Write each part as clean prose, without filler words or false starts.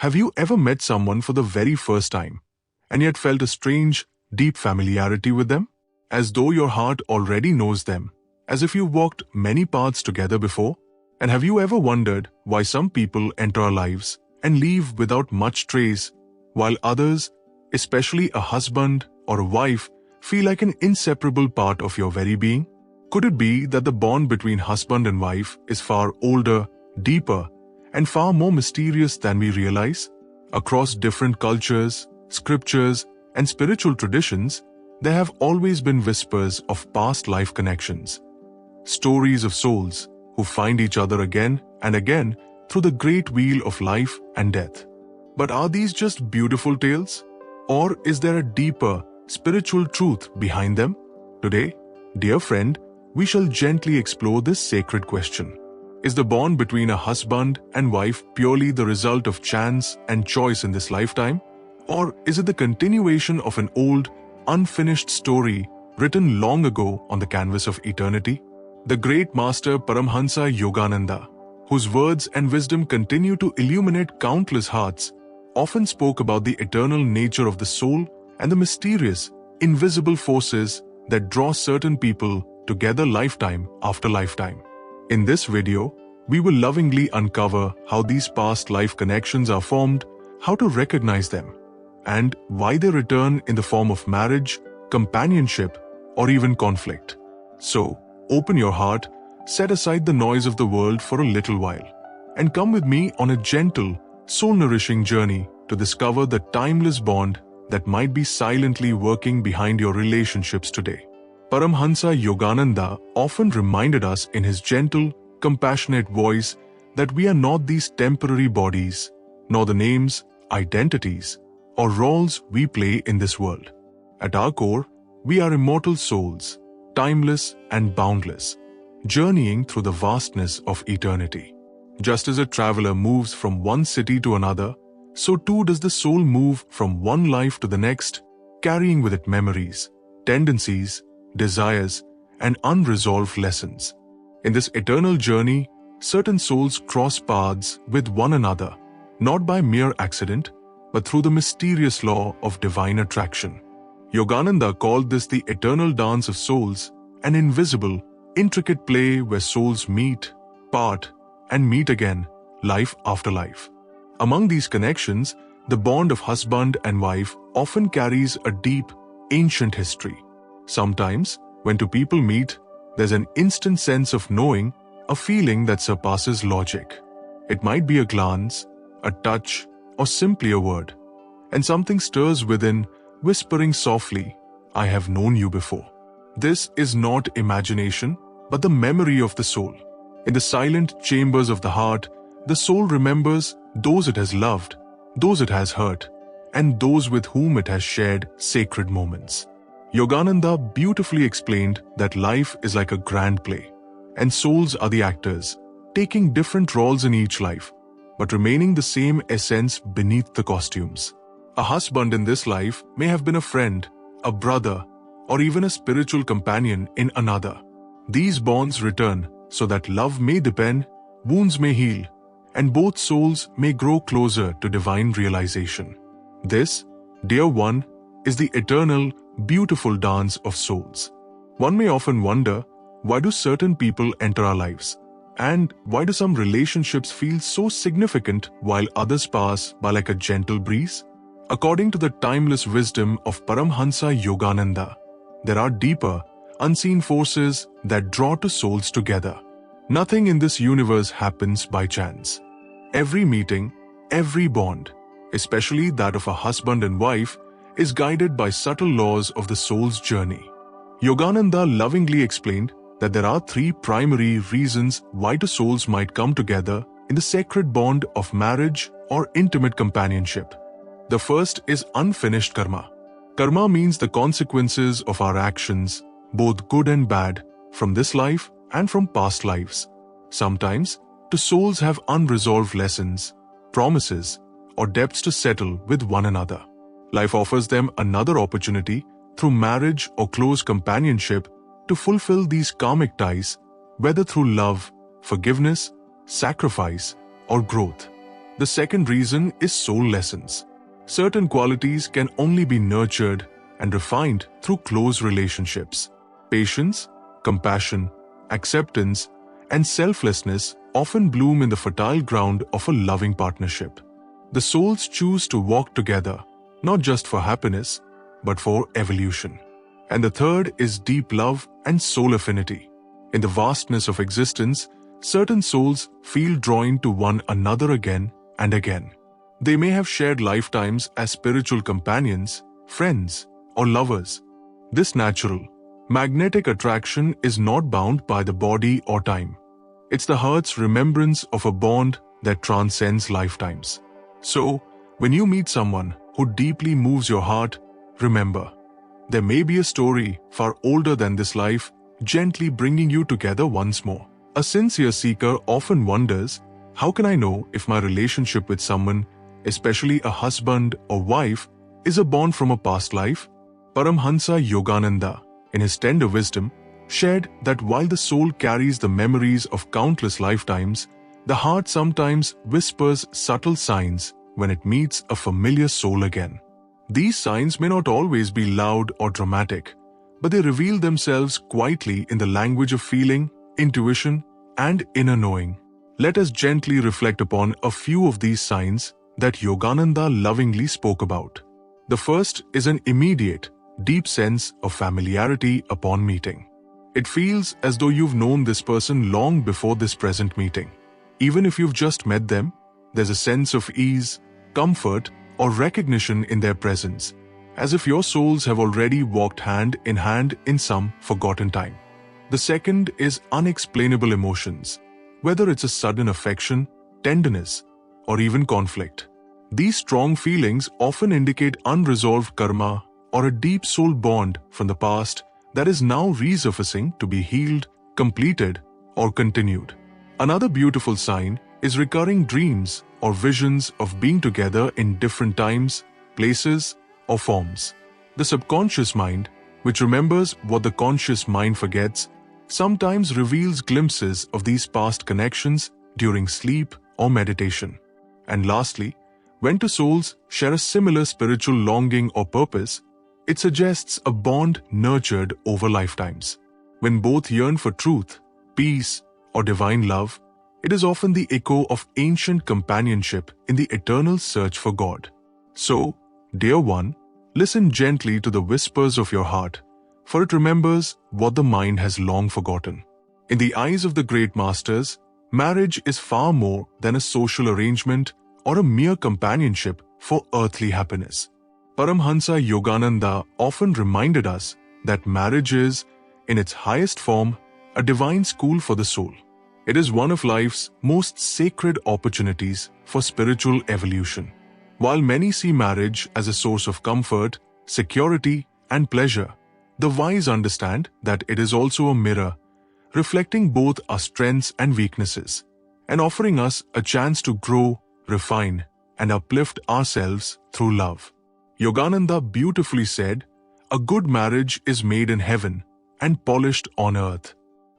Have you ever met someone for the very first time, and yet felt a strange, deep familiarity with them? As though your heart already knows them, as if you walked many paths together before? And have you ever wondered why some people enter our lives and leave without much trace, while others, especially a husband or a wife, feel like an inseparable part of your very being? Could it be that the bond between husband and wife is far older, deeper, and far more mysterious than we realize? Across different cultures, scriptures, and spiritual traditions, there have always been whispers of past life connections, stories of souls who find each other again and again through the great wheel of life and death. But are these just beautiful tales? Or is there a deeper, spiritual truth behind them? Today, dear friend, we shall gently explore this sacred question. Is the bond between a husband and wife purely the result of chance and choice in this lifetime? Or is it the continuation of an old, unfinished story written long ago on the canvas of eternity? The great master Paramhansa Yogananda, whose words and wisdom continue to illuminate countless hearts, often spoke about the eternal nature of the soul and the mysterious, invisible forces that draw certain people together lifetime after lifetime. In this video, we will lovingly uncover how these past life connections are formed, how to recognize them, and why they return in the form of marriage, companionship, or even conflict. So, open your heart, set aside the noise of the world for a little while, and come with me on a gentle, soul-nourishing journey to discover the timeless bond that might be silently working behind your relationships today. Paramhansa Yogananda often reminded us in his gentle, compassionate voice that we are not these temporary bodies, nor the names, identities, or roles we play in this world. At our core, we are immortal souls, timeless and boundless, journeying through the vastness of eternity. Just as a traveler moves from one city to another, so too does the soul move from one life to the next, carrying with it memories, tendencies, desires, and unresolved lessons. In this eternal journey, certain souls cross paths with one another, not by mere accident, but through the mysterious law of divine attraction. Yogananda called this the eternal dance of souls, an invisible, intricate play where souls meet, part, and meet again, life after life. Among these connections, the bond of husband and wife often carries a deep, ancient history. Sometimes, when two people meet, there's an instant sense of knowing, a feeling that surpasses logic. It might be a glance, a touch, or simply a word, and something stirs within, whispering softly, "I have known you before." This is not imagination, but the memory of the soul. In the silent chambers of the heart, the soul remembers those it has loved, those it has hurt, and those with whom it has shared sacred moments. Yogananda beautifully explained that life is like a grand play, and souls are the actors, taking different roles in each life, but remaining the same essence beneath the costumes. A husband in this life may have been a friend, a brother, or even a spiritual companion in another. These bonds return so that love may deepen, wounds may heal, and both souls may grow closer to divine realization. This, dear one, is the eternal, beautiful dance of souls. One may often wonder, why do certain people enter our lives? And why do some relationships feel so significant while others pass by like a gentle breeze? According to the timeless wisdom of Paramhansa Yogananda, there are deeper, unseen forces that draw two souls together. Nothing in this universe happens by chance. Every meeting, every bond, especially that of a husband and wife, is guided by subtle laws of the soul's journey. Yogananda lovingly explained that there are three primary reasons why two souls might come together in the sacred bond of marriage or intimate companionship. The first is unfinished karma. Karma means the consequences of our actions, both good and bad, from this life and from past lives. Sometimes, two souls have unresolved lessons, promises, or debts to settle with one another. Life offers them another opportunity through marriage or close companionship to fulfill these karmic ties, whether through love, forgiveness, sacrifice, or growth. The second reason is soul lessons. Certain qualities can only be nurtured and refined through close relationships. Patience, compassion, acceptance, and selflessness often bloom in the fertile ground of a loving partnership. The souls choose to walk together, not just for happiness, but for evolution. And the third is deep love and soul affinity. In the vastness of existence, certain souls feel drawn to one another again and again. They may have shared lifetimes as spiritual companions, friends, or lovers. This natural, magnetic attraction is not bound by the body or time. It's the heart's remembrance of a bond that transcends lifetimes. So, when you meet someone who deeply moves your heart, remember, there may be a story far older than this life, gently bringing you together once more. A sincere seeker often wonders, how can I know if my relationship with someone, especially a husband or wife, is a bond from a past life? Paramhansa Yogananda, in his tender wisdom, shared that while the soul carries the memories of countless lifetimes, the heart sometimes whispers subtle signs when it meets a familiar soul again. These signs may not always be loud or dramatic, but they reveal themselves quietly in the language of feeling, intuition, and inner knowing. Let us gently reflect upon a few of these signs that Yogananda lovingly spoke about. The first is an immediate, deep sense of familiarity upon meeting. It feels as though you've known this person long before this present meeting. Even if you've just met them, there's a sense of ease, comfort, or recognition in their presence, as if your souls have already walked hand in some forgotten time. The second is unexplainable emotions, whether it's a sudden affection, tenderness, or even conflict. These strong feelings often indicate unresolved karma or a deep soul bond from the past that is now resurfacing to be healed, completed, or continued. Another beautiful sign is recurring dreams or visions of being together in different times, places, or forms. The subconscious mind, which remembers what the conscious mind forgets, sometimes reveals glimpses of these past connections during sleep or meditation. And lastly, when two souls share a similar spiritual longing or purpose, it suggests a bond nurtured over lifetimes. When both yearn for truth, peace, or divine love, it is often the echo of ancient companionship in the eternal search for God. So, dear one, listen gently to the whispers of your heart, for it remembers what the mind has long forgotten. In the eyes of the great masters, marriage is far more than a social arrangement or a mere companionship for earthly happiness. Paramhansa Yogananda often reminded us that marriage is, in its highest form, a divine school for the soul. It is one of life's most sacred opportunities for spiritual evolution. While many see marriage as a source of comfort, security, and pleasure, the wise understand that it is also a mirror, reflecting both our strengths and weaknesses, and offering us a chance to grow, refine, and uplift ourselves through love. Yogananda beautifully said, "A good marriage is made in heaven and polished on earth."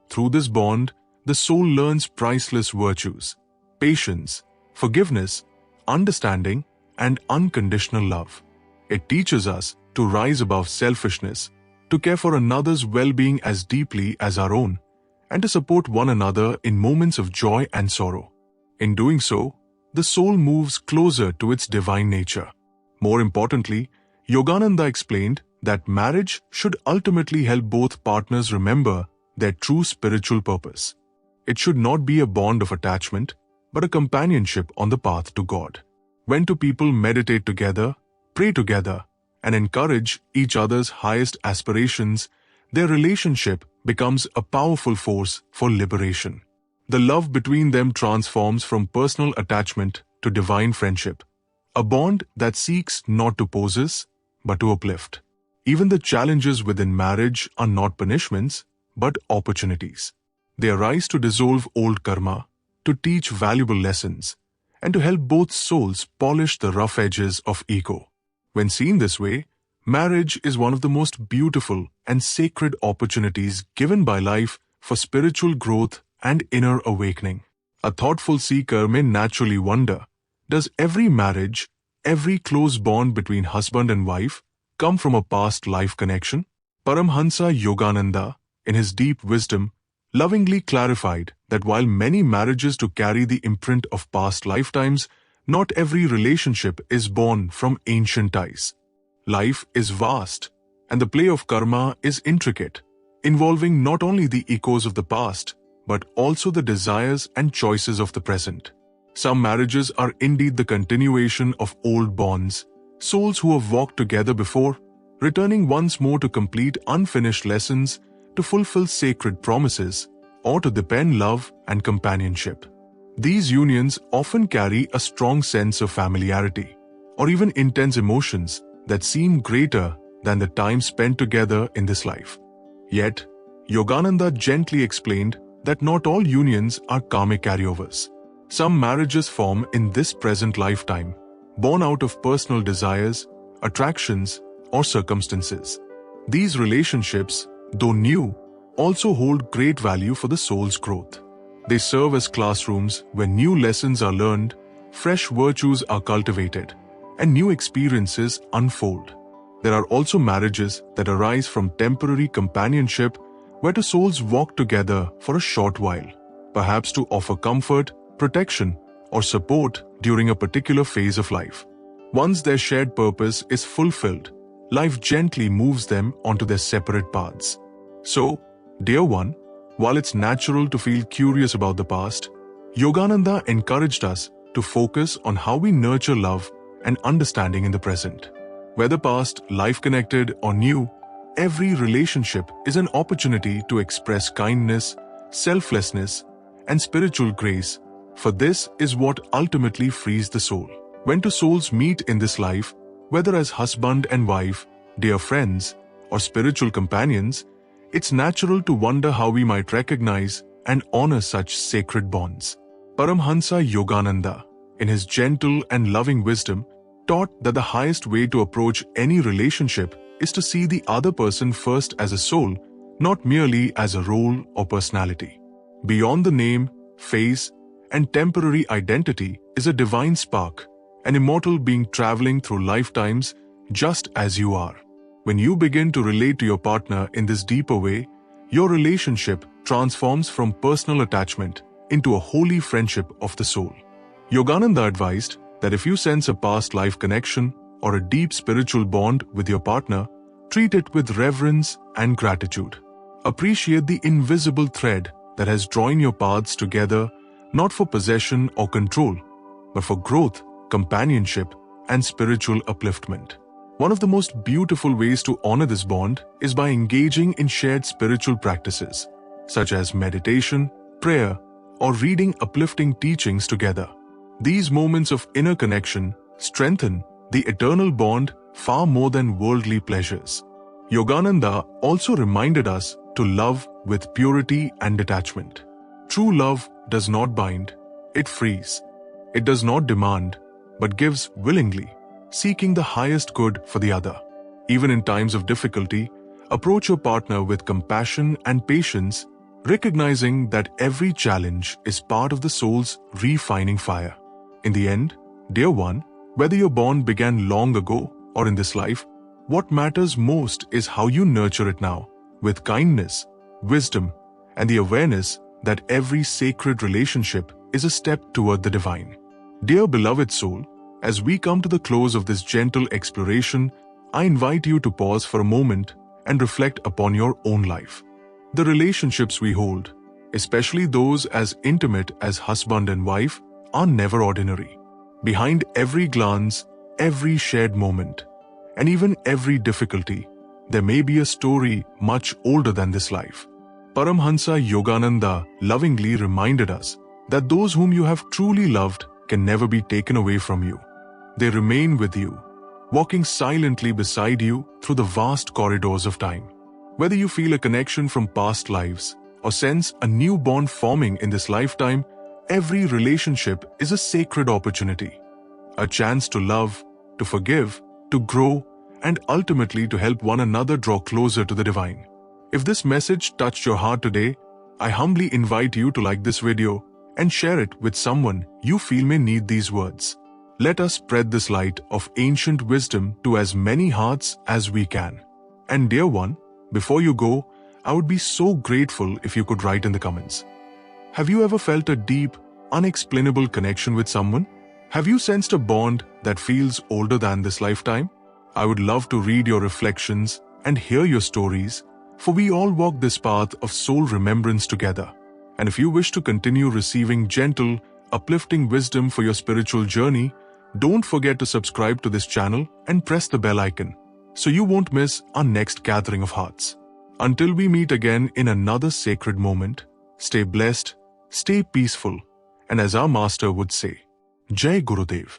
Through this bond, the soul learns priceless virtues, patience, forgiveness, understanding, and unconditional love. It teaches us to rise above selfishness, to care for another's well-being as deeply as our own, and to support one another in moments of joy and sorrow. In doing so, the soul moves closer to its divine nature. More importantly, Yogananda explained that marriage should ultimately help both partners remember their true spiritual purpose. It should not be a bond of attachment, but a companionship on the path to God. When two people meditate together, pray together, and encourage each other's highest aspirations, their relationship becomes a powerful force for liberation. The love between them transforms from personal attachment to divine friendship, a bond that seeks not to possess, but to uplift. Even the challenges within marriage are not punishments, but opportunities. They arise to dissolve old karma, to teach valuable lessons, and to help both souls polish the rough edges of ego. When seen this way, marriage is one of the most beautiful and sacred opportunities given by life for spiritual growth and inner awakening. A thoughtful seeker may naturally wonder, Does every marriage, every close bond between husband and wife come from a past life connection? Paramhansa Yogananda, in his deep wisdom, lovingly clarified that while many marriages to carry the imprint of past lifetimes, not every relationship is born from ancient ties. Life is vast, and the play of karma is intricate, involving not only the echoes of the past, but also the desires and choices of the present. Some marriages are indeed the continuation of old bonds, souls who have walked together before, returning once more to complete unfinished lessons, to fulfill sacred promises, or to deepen love and companionship. These unions often carry a strong sense of familiarity, or even intense emotions that seem greater than the time spent together in this life. Yet, Yogananda gently explained that not all unions are karmic carryovers. Some marriages form in this present lifetime, born out of personal desires, attractions, or circumstances. These relationships, though new, also hold great value for the soul's growth. They serve as classrooms where new lessons are learned, fresh virtues are cultivated, and new experiences unfold. There are also marriages that arise from temporary companionship where the souls walk together for a short while, perhaps to offer comfort, protection, or support during a particular phase of life. Once their shared purpose is fulfilled, life gently moves them onto their separate paths. So, dear one, while it's natural to feel curious about the past, Yogananda encouraged us to focus on how we nurture love and understanding in the present. Whether past, life-connected, or new, every relationship is an opportunity to express kindness, selflessness, and spiritual grace, for this is what ultimately frees the soul. When two souls meet in this life, whether as husband and wife, dear friends, or spiritual companions, it's natural to wonder how we might recognize and honor such sacred bonds. Paramhansa Yogananda, in his gentle and loving wisdom, taught that the highest way to approach any relationship is to see the other person first as a soul, not merely as a role or personality. Beyond the name, face, and temporary identity is a divine spark, an immortal being traveling through lifetimes just as you are. When you begin to relate to your partner in this deeper way, your relationship transforms from personal attachment into a holy friendship of the soul. Yogananda advised that if you sense a past life connection or a deep spiritual bond with your partner, treat it with reverence and gratitude. Appreciate the invisible thread that has drawn your paths together, not for possession or control, but for growth, companionship, and spiritual upliftment. One of the most beautiful ways to honor this bond is by engaging in shared spiritual practices, such as meditation, prayer, or reading uplifting teachings together. These moments of inner connection strengthen the eternal bond far more than worldly pleasures. Yogananda also reminded us to love with purity and detachment. True love does not bind, it frees. It does not demand, but gives willingly, seeking the highest good for the other. Even in times of difficulty, approach your partner with compassion and patience, recognizing that every challenge is part of the soul's refining fire. In the end, dear one, whether your bond began long ago or in this life, what matters most is how you nurture it now, with kindness, wisdom, and the awareness that every sacred relationship is a step toward the divine. Dear beloved soul, as we come to the close of this gentle exploration, I invite you to pause for a moment and reflect upon your own life. The relationships we hold, especially those as intimate as husband and wife, are never ordinary. Behind every glance, every shared moment, and even every difficulty, there may be a story much older than this life. Paramhansa Yogananda lovingly reminded us that those whom you have truly loved can never be taken away from you. They remain with you, walking silently beside you through the vast corridors of time. Whether you feel a connection from past lives or sense a new bond forming in this lifetime, every relationship is a sacred opportunity, a chance to love, to forgive, to grow, and ultimately to help one another draw closer to the divine. If this message touched your heart today, I humbly invite you to like this video and share it with someone you feel may need these words. Let us spread this light of ancient wisdom to as many hearts as we can. And dear one, before you go, I would be so grateful if you could write in the comments. Have you ever felt a deep, unexplainable connection with someone? Have you sensed a bond that feels older than this lifetime? I would love to read your reflections and hear your stories, for we all walk this path of soul remembrance together. And if you wish to continue receiving gentle, uplifting wisdom for your spiritual journey, don't forget to subscribe to this channel and press the bell icon, so you won't miss our next gathering of hearts. Until we meet again in another sacred moment, stay blessed, stay peaceful, and as our master would say, Jai Gurudev.